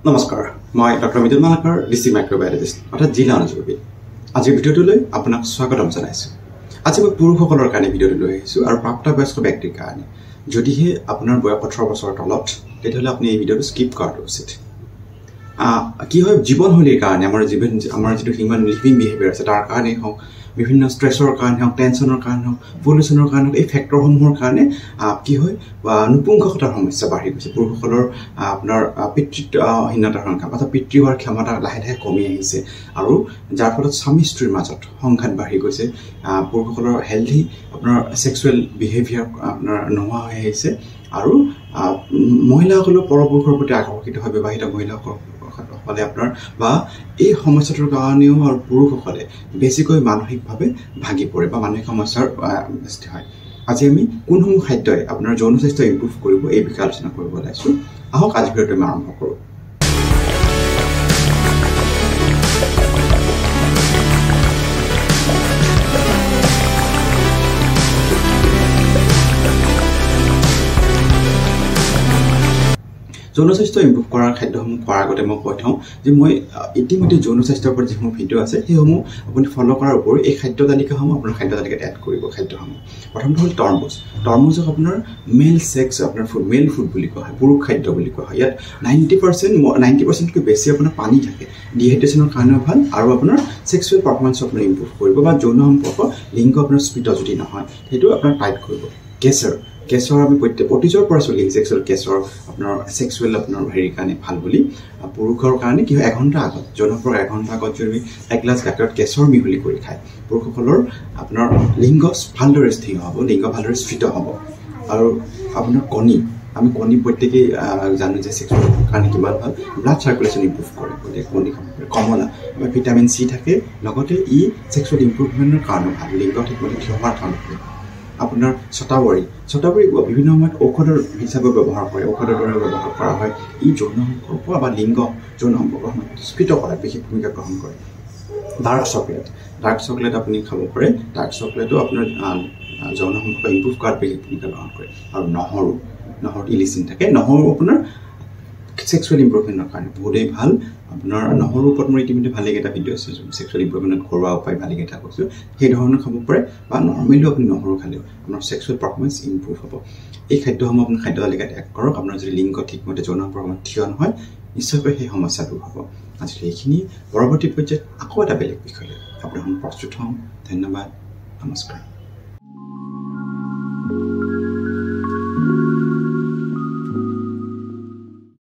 নমস্কাৰ মই doctor Mitul Malakar district মাইক্ৰোবায়োলজিষ্ট অৰ্থাৎ জিলা অনুযোগী আজিৰ ভিডিঅ'টোলৈ আপোনাক স্বাগতম জনাইছোঁ। আজি মই পুৰুষসকলৰ কাৰণে ভিডিঅ'টো লৈ আহিছোঁ আৰু প্ৰাপ্তবয়স্ক ব্যক্তিৰ কাৰণে। যদিহে আপোনাৰ বয়স 18 বছৰৰ তলত তেতিয়াহ'লে আপুনি এই ভিডিঅ'টো স্কিপ কৰাটো উচিত। কি হয় জীৱনশৈলীৰ কাৰণে আমাৰ যিটো হিউমেন লিভিং বিহেভিয়াৰ আছে তাৰ কাৰণেই হওক, বিভিন্ন ষ্ট্ৰেছৰ কাৰণে হওক, টেনশ্যনৰ কাৰণে হওক, পলিউশ্যনৰ কাৰণে হওক, এই ফেক্টৰসমূহৰ কাৰণে কি হয় নপুংসকতাৰ সমস্যা বাঢ়ি গৈছে। পুৰুষসকলৰ আপোনাৰ পিতৃত্বহীনতাৰ সংখ্যা অৰ্থাৎ পিতৃ হোৱাৰ ক্ষমতা লাহে লাহে কমি আহিছে আৰু যাৰ ফলত স্বামী স্ত্ৰীৰ মাজত সংঘাত বাঢ়ি গৈছে। পুৰুষসকলৰ হেল্থি আপোনাৰ ছেক্সুৱেল বিহেভিয়াৰ আপোনাৰ নোহোৱা হৈ আহিছে আৰু মহিলাসকলৰ পৰপুৰুষৰ প্ৰতি আকৰ্ষিত হয় বিবাহিত মহিলাসকলে আপোনাৰ বা এই সমস্যাটোৰ কাৰণেও আৰু পুৰুষসকলে বেছিকৈ মানসিকভাৱে ভাগি পৰে বা মানসিক সমস্যাৰ সৃষ্টি হয়। আজি আমি কোনসমূহ খাদ্যই আপোনাৰ যৌন স্বাস্থ্য ইম্প্ৰুভ কৰিব এই বিষয়ে আলোচনা কৰিব ওলাইছোঁ। আহক আজি ভিডিঅ'টো আমি আৰম্ভ কৰোঁ। যৌন স্বাস্থ্য ইম্প্ৰুভ কৰাৰ খাদ্যসমূহ খোৱাৰ আগতে মই কৈ থওঁ যে মই ইতিমধ্যে যৌন স্বাস্থ্যৰ ওপৰত যিসমূহ ভিডিঅ' আছে সেইসমূহ আপুনি ফ'ল' কৰাৰ উপৰি এই খাদ্য তালিকাসমূহ আপোনাৰ খাদ্য তালিকাত এড কৰিব। খাদ্যসমূহ প্ৰথমটো হ'ল তৰমুজ। তৰমুজক আপোনাৰ মেল ফুড বুলি কোৱা হয়, পুৰুষ খাদ্য বুলি কোৱা হয়। ইয়াত 90%তকৈ বেছি আপোনাৰ পানী থাকে, ডিহাইড্ৰেশ্যনৰ কাৰণেও ভাল আৰু আপোনাৰ ছেক্সুৱেল পাৰফৰ্মেঞ্চো আপুনি ইম্প্ৰুভ কৰিব বা যৌন সম্পৰ্ক লিংগ আপোনাৰ স্ফীত যদি নহয় সেইটো আপোনাৰ টাইট কৰিব। কেশৰ আমি অতীজৰ পৰা চলি আহিছে কেশৰ আপোনাৰ ছেক্সুৱেল আপোনাৰ হেৰিৰ কাৰণে ভাল বুলি। পুৰুষৰ কাৰণে কি হয় 1 ঘণ্টা আগত যৌন সম্পৰ্ক 1 ঘণ্টা আগত যদি এক গ্লাছ গাখীৰত কেশৰ মিহলি কৰি খায় পুৰুষসকলৰ আপোনাৰ লিংগ ভালদৰে স্থিৰ হ'ব, লিংগ ভালদৰে স্ফীত হ'ব। আৰু আপোনাৰ আমি কণী প্ৰত্যেকেই জানো যে ছেক্সুৱেল কাৰণে কিমান ভাল, ব্লাড চাৰ্কুলেশ্যন ইম্প্ৰুভ কৰে। গতিকে কণী কমলা ভিটামিন চি থাকে, লগতে ই ছেক্সুৱেল ইম্প্ৰুভমেণ্টৰ কাৰণেও ভাল, লিংগ ঠিকমতে থিয় হোৱাৰ কাৰণে ভাল। আপোনাৰ ছটাবৰী বিভিন্ন সময়ত ঔষধৰ হিচাপে ব্যৱহাৰ কৰে, ঔষধৰ দৰে ব্যৱহাৰ কৰা হয়। ই যৌন সম্পৰ্ক বা লিংগ যৌন সম্পৰ্ক স্ফীত কৰাত বিশেষ ভূমিকা গ্ৰহণ কৰে। ডাৰ্ক চকলেট আপুনি খাব পাৰে। ডাৰ্ক চকলেটো আপোনাৰ যৌন সম্পৰ্ক ইম্প্ৰুভ কৰাত বিশেষ ভূমিকা গ্ৰহণ কৰে। আৰু নহৰুত ইলিচিন থাকে। নহৰু আপোনাৰ ছেক্সুৱেল ইম্প্ৰুভমেণ্টৰ কাৰণে বহুতেই ভাল। আপোনাৰ নহৰুৰ ওপৰত মই ইতিমধ্যে ভালেকেইটা ভিডিঅ' আছে ছেক্সুৱেল ইম্প্ৰুভমেণ্টত ঘৰুৱা উপায় ভালেকেইটা কৈছোঁ, সেই ধৰণৰ খাব পাৰে বা নৰ্মেলিও আপুনি নহৰু খালেও আপোনাৰ ছেক্সুৱেল পাৰফৰ্মেঞ্চ ইম্প্ৰুভ হ'ব। এই খাদ্যসমূহ আপুনি খাদ্য তালিকাত এড কৰক। আপোনাৰ যদি লিংগ ঠিকমতে যৌন সম্পৰ্কত থিয় নহয় নিশ্চয়কৈ সেই সমস্যা দূৰ হ'ব। আজিলৈ এইখিনি। পৰৱৰ্তী পৰ্যায়ত আকৌ এটা বেলেগ বিষয় লৈ আপোনাৰ প্ৰস্তুত হ'ম। ধন্যবাদ, নমস্কাৰ।